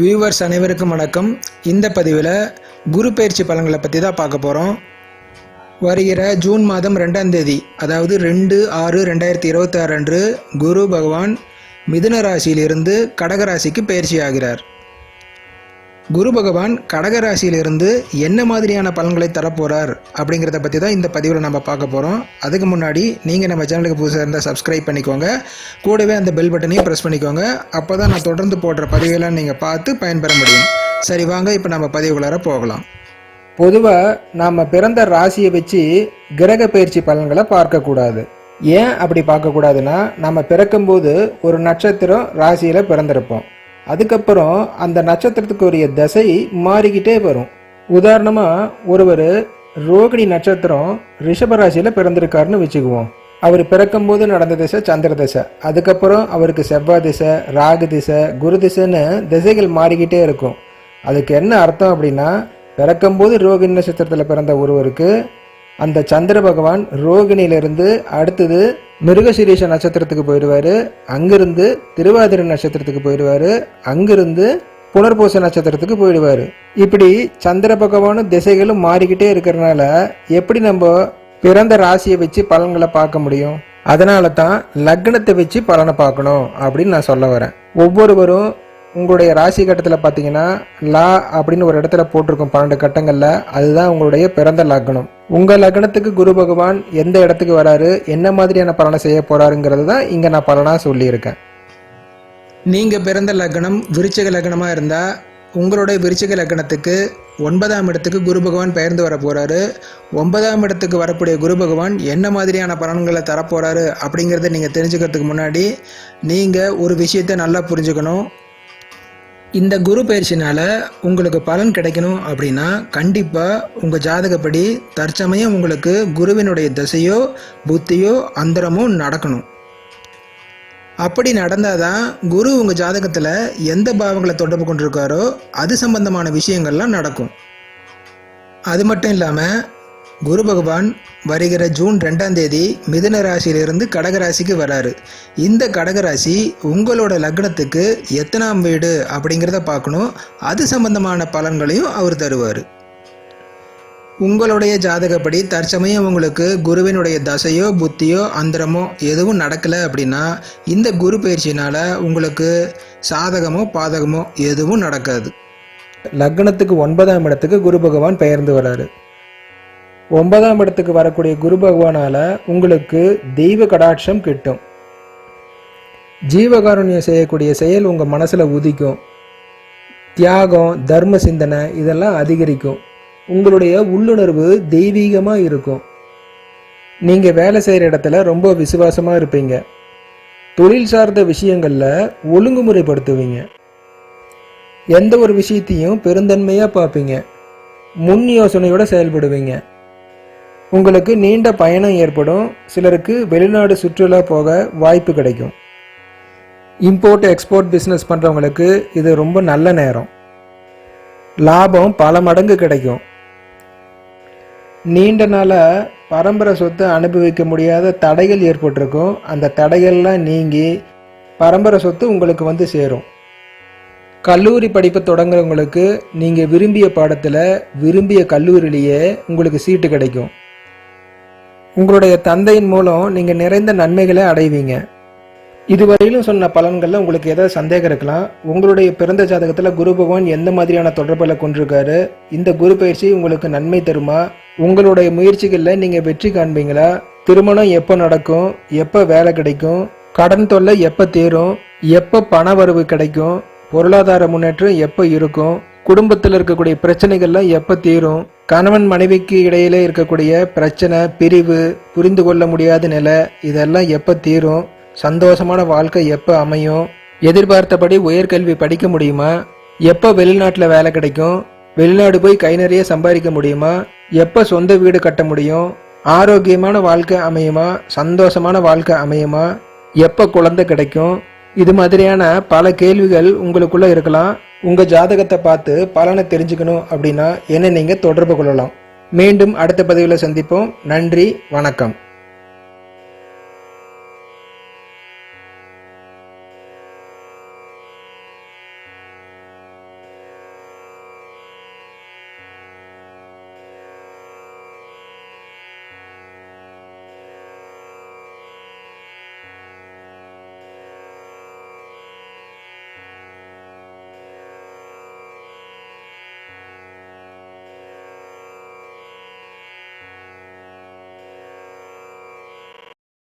Viewers அனைவருக்கும் வணக்கம். இந்த பதிவில் குரு பயிற்சி பலன்களை பற்றி தான் பார்க்க போகிறோம். வருகிற ஜூன் மாதம் 2ஆம் தேதி, அதாவது 2/6/2026 அன்று குரு பகவான் மிதுன ராசியிலிருந்து கடக ராசிக்கு பயிற்சி ஆகிறார். குரு பகவான் கடக ராசியிலிருந்து என்ன மாதிரியான பலன்களை தரப்போகிறார் அப்படிங்கிறத பற்றி தான் இந்த பதிவில் நம்ம பார்க்க போகிறோம். அதுக்கு முன்னாடி நீங்கள் நம்ம சேனலுக்கு புதுசாக இருந்தால் சப்ஸ்கிரைப் பண்ணிக்கோங்க, கூடவே அந்த பெல் பட்டனையும் ப்ரெஸ் பண்ணிக்கோங்க. அப்போ தான் நான் தொடர்ந்து போடுற பதிவுகளாக நீங்கள் பார்த்து பயன்பெற முடியும். சரி, வாங்க இப்போ நம்ம பதிவுக்குள்ளார போகலாம். பொதுவாக நாம் பிறந்த ராசியை வச்சு கிரக பயிற்சி பலன்களை பார்க்கக்கூடாது. ஏன் அப்படி பார்க்கக்கூடாதுன்னா, நம்ம பிறக்கும்போது ஒரு நட்சத்திரம் ராசியில் பிறந்திருப்போம். அதுக்கப்புறம் அந்த நட்சத்திரத்துக்கு உரிய தசை மாறிக்கிட்டே வரும். உதாரணமாக ஒருவர் ரோகிணி நட்சத்திரம் ரிஷபராசியில் பிறந்திருக்காருன்னு வச்சுக்குவோம். அவர் பிறக்கும்போது நடந்த திசை சந்திர திசை, அதுக்கப்புறம் அவருக்கு செவ்வாய் திசை, ராகு திசை, குரு திசைன்னு திசைகள் மாறிக்கிட்டே இருக்கும். அதுக்கு என்ன அர்த்தம் அப்படின்னா, பிறக்கும்போது ரோகிணி நட்சத்திரத்தில் பிறந்த ஒருவருக்கு அந்த சந்திர பகவான் ரோகிணியிலிருந்து அடுத்தது மிருகசீரிஷ நட்சத்திரத்துக்கு போயிடுவார், அங்கிருந்து திருவாதிரை நட்சத்திரத்துக்கு போயிடுவார், அங்கிருந்து புனர்பூச நட்சத்திரத்துக்கு போயிடுவார். இப்படி சந்திர பகவானும் திசைகளும் மாறிக்கிட்டே இருக்கிறனால எப்படி நம்ம பிறந்த ராசியை வச்சு பலன்களை பார்க்க முடியும்? அதனால தான் லக்னத்தை வச்சு பலனை பார்க்கணும் அப்படின்னு நான் சொல்ல வரேன். ஒவ்வொருவரும் உங்களுடைய ராசி கட்டத்தில் பார்த்தீங்கன்னா லா அப்படின்னு ஒரு இடத்துல போட்டிருக்கும் 12 கட்டங்களில், அதுதான் உங்களுடைய பிறந்த லக்னம். உங்கள் லக்னத்துக்கு குரு பகவான் எந்த இடத்துக்கு வராரு, என்ன மாதிரியான பலனை செய்ய போறாருங்கிறது தான் இங்கே நான் பலனாக சொல்லியிருக்கேன். நீங்கள் பிறந்த லக்னம் விருச்சிக லக்னமாக இருந்தால் உங்களுடைய விருச்சிக லக்னத்துக்கு 9ஆம் இடத்துக்கு குரு பகவான் பெயர்ந்து வர போகிறாரு. 9ஆம் இடத்துக்கு வரக்கூடிய குரு பகவான் என்ன மாதிரியான பலன்களை தரப்போகிறாரு அப்படிங்கிறத நீங்கள் தெரிஞ்சுக்கிறதுக்கு முன்னாடி நீங்கள் ஒரு விஷயத்தை நல்லா புரிஞ்சுக்கணும். இந்த குரு பயிற்சினால் உங்களுக்கு பலன் கிடைக்கணும் அப்படின்னா கண்டிப்பாக உங்கள் ஜாதகப்படி தற்சமயம் உங்களுக்கு குருவினுடைய தசையோ புத்தியோ அந்தரமோ நடக்கணும். அப்படி நடந்தால் தான் குரு உங்கள் ஜாதகத்தில் எந்த பாவங்களை தொடர்பு கொண்டிருக்காரோ அது சம்பந்தமான விஷயங்கள்லாம் நடக்கும். அது மட்டும் இல்லாமல் குரு பகவான் வருகிற ஜூன் 2ஆம் தேதி மிதுன ராசியிலிருந்து கடகராசிக்கு வராரு. இந்த கடகராசி உங்களோட லக்னத்துக்கு எத்தனாம் வீடு அப்படிங்கிறத பார்க்கணும். அது சம்பந்தமான பலன்களையும் அவர் தருவார். உங்களுடைய ஜாதகப்படி தற்சமயம் உங்களுக்கு குருவினுடைய தசையோ புத்தியோ அந்தரமோ எதுவும் நடக்கலை அப்படின்னா இந்த குரு பயிற்சினால் உங்களுக்கு சாதகமோ பாதகமோ எதுவும் நடக்காது. லக்னத்துக்கு 9ஆம் இடத்துக்கு குரு பகவான் பெயர்ந்து வராரு. 9ஆம் இடத்துக்கு வரக்கூடிய குரு பகவானால் உங்களுக்கு தெய்வ கடாட்சம் கிட்டும். ஜீவகாருண்யம் செய்யக்கூடிய செயல் உங்கள் மனசில் உதிக்கும். தியாகம், தர்ம சிந்தனை இதெல்லாம் அதிகரிக்கும். உங்களுடைய உள்ளுணர்வு தெய்வீகமாக இருக்கும். நீங்கள் வேலை செய்கிற இடத்துல ரொம்ப விசுவாசமாக இருப்பீங்க. தொழில் சார்ந்த விஷயங்களில் ஒழுங்குமுறைப்படுத்துவீங்க. எந்த ஒரு விஷயத்தையும் பெருந்தன்மையாக பார்ப்பீங்க. முன் யோசனையோடு செயல்படுவீங்க. உங்களுக்கு நீண்ட பயணம் ஏற்படும். சிலருக்கு வெளிநாடு சுற்றுலா போக வாய்ப்பு கிடைக்கும். இம்போர்ட் எக்ஸ்போர்ட் பிஸ்னஸ் பண்ணுறவங்களுக்கு இது ரொம்ப நல்ல நேரம். லாபம் பல மடங்கு கிடைக்கும். நீண்ட நாளாக பரம்பரை சொத்தை அனுபவிக்க முடியாத தடைகள் ஏற்பட்டிருக்கும். அந்த தடைகள்லாம் நீங்கி பரம்பரை சொத்து உங்களுக்கு வந்து சேரும். கல்லூரி படிப்பை தொடங்குறவங்களுக்கு நீங்கள் விரும்பிய பாடத்தில் விரும்பிய கல்லூரியிலேயே உங்களுக்கு சீட்டு கிடைக்கும். உங்களுடைய தந்தையின் மூலம் நீங்கள் நிறைந்த நன்மைகளை அடைவீங்க. இதுவரையிலும் சொன்ன பலன்களில் உங்களுக்கு ஏதாவது சந்தேகம் இருக்கலாம். உங்களுடைய பிறந்த ஜாதகத்தில் குரு பகவான் எந்த மாதிரியான தொடர்பில் கொண்டிருக்காரு, இந்த குரு பயிற்சி உங்களுக்கு நன்மை தருமா, உங்களுடைய முயற்சிகளில் நீங்கள் வெற்றி காண்பீங்களா, திருமணம் எப்போ நடக்கும், எப்போ வேலை கிடைக்கும், கடன் தொல்லை எப்போ தீரும், எப்போ பண வரவு கிடைக்கும், பொருளாதார முன்னேற்றம் எப்போ இருக்கும், குடும்பத்தில் இருக்கக்கூடிய பிரச்சனைகள்லாம் எப்போ தீரும், கணவன் மனைவிக்கு இடையிலே இருக்கக்கூடிய பிரச்சனை, பிரிவு, புரிந்து கொள்ள முடியாத நிலை இதெல்லாம் எப்போ தீரும், சந்தோஷமான வாழ்க்கை எப்போ அமையும், எதிர்பார்த்தபடி உயர்கல்வி படிக்க முடியுமா, எப்போ வெளிநாட்டில் வேலை கிடைக்கும், வெளிநாடு போய் கை நிறைய சம்பாதிக்க முடியுமா, எப்போ சொந்த வீடு கட்ட முடியும், ஆரோக்கியமான வாழ்க்கை அமையுமா, சந்தோஷமான வாழ்க்கை அமையுமா, எப்போ குழந்தை கிடைக்கும், இது மாதிரியான பல கேள்விகள் உங்களுக்குள்ள இருக்கலாம். உங்கள் ஜாதகத்தை பார்த்து பலனை தெரிஞ்சுக்கணும் அப்படின்னா என்ன நீங்கள் தொடர்பு கொள்ளலாம். மீண்டும் அடுத்த பதிவில் சந்திப்போம். நன்றி, வணக்கம்.